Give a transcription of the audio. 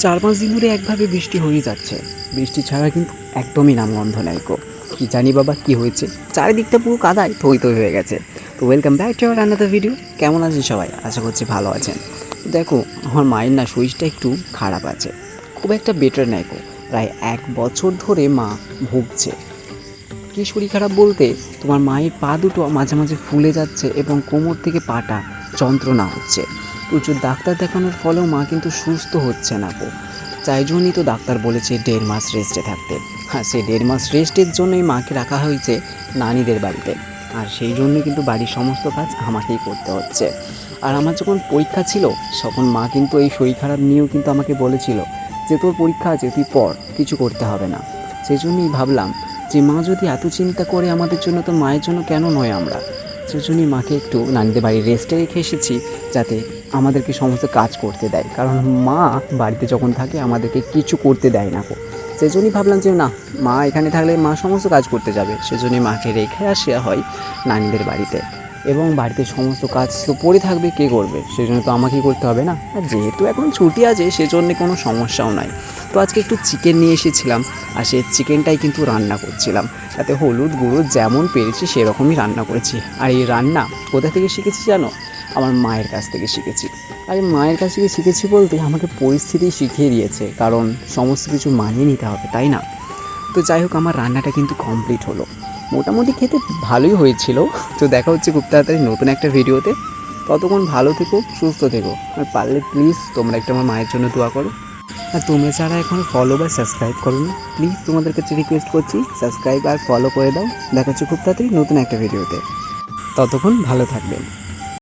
4-5 দিন ধরে একভাবে বৃষ্টি হয়েই যাচ্ছে। বৃষ্টি ছাড়া কিন্তু একদমই নামগন্ধ নাই গো। কী জানি বাবা কী হয়েছে, চারিদিকটা পুরো কাদায় থই থই হয়ে গেছে। তো welcome back to our another video. কেমন আছেন সবাই? আশা করছি ভালো আছেন। দেখো, আমার মায়ের না শরীরটা একটু খারাপ আছে, খুব একটা বেটার নাই গো। প্রায় 1 বছর ধরে মা ভুগছে। কী শরীর খারাপ বলতে, তোমার মায়ের পা দুটো মাঝে মাঝে ফুলে যাচ্ছে এবং কোমর থেকে পাটা যন্ত্রণা হচ্ছে। প্রচুর ডাক্তার দেখানোর ফলেও মা কিন্তু সুস্থ হচ্ছে না গো। তাই জন্যই তো ডাক্তার বলেছে 1.5 মাস রেস্টে থাকতে। হ্যাঁ, সেই 1.5 মাস রেস্টের জন্যই মাকে রাখা হয়েছে নানিদের বাড়িতে। আর সেই জন্যই কিন্তু বাড়ির সমস্ত কাজ আমাকেই করতে হচ্ছে। আর আমার যখন পরীক্ষা ছিল, তখন মা কিন্তু এই শরীর খারাপ নিয়েও কিন্তু আমাকে বলেছিল যে তোর পরীক্ষা আছে, তুই পড়, কিছু করতে হবে না। সেই জন্যই ভাবলাম যে মা যদি এত চিন্তা করে আমাদের জন্য, তো মায়ের জন্য কেন নয় আমরা। সেজন্যই মাকে একটু নানিদের বাড়ির রেস্টে রেখে এসেছি, যাতে আমাদেরকে সমস্ত কাজ করতে দেয়। কারণ মা বাড়িতে যখন থাকে আমাদেরকে কিছু করতে দেয় না গো। সেজন্যই ভাবলাম যে না, মা এখানে থাকলে মা সমস্ত কাজ করতে যাবে। সেজন্যই মাকে রেখে আসা হয় নানিদের বাড়িতে। এবং বাড়িতে সমস্ত কাজ তো পড়ে থাকবে, কে করবে? সেজন্য তো আমাকেই করতে হবে না। আর যেহেতু এখন ছুটি আছে, সেজন্য কোনো সমস্যাও নাই। তো আজকে একটু চিকেন নিয়ে এসেছিলাম, আর সেই চিকেনটাই কিন্তু রান্না করছিলাম। তাতে হলুদ গুঁড়ো যেমন পেরেছি সেরকমই রান্না করেছি। আর এই রান্না কোথা থেকে শিখেছি জানো? আমার মায়ের কাছ থেকে শিখেছি। আর এই মায়ের কাছ থেকে শিখেছি বলতে, আমাকে পরিস্থিতি শিখিয়ে দিয়েছে, কারণ সমস্ত কিছু মানিয়ে নিতে হবে, তাই না? তো যাই হোক, আমার রান্নাটা কিন্তু কমপ্লিট হলো। মোটামুটি খেতে ভালোই হয়েছিল। তো দেখা হচ্ছে খুব তাড়াতাড়ি নতুন একটা ভিডিওতে। ততক্ষণ ভালো থেকো, সুস্থ থেকো। আর পারলে প্লিজ তোমরা একটু আমার মায়ের জন্য দোয়া করো। আর তোমরা যারা এখনও ফলো বা সাবস্ক্রাইব করো না, প্লিজ তোমাদের কাছে রিকোয়েস্ট করছি, সাবস্ক্রাইব আর ফলো করে দাও। দেখা হচ্ছে খুব তাড়াতাড়ি নতুন একটা ভিডিওতে। ততক্ষণ ভালো থাকবেন।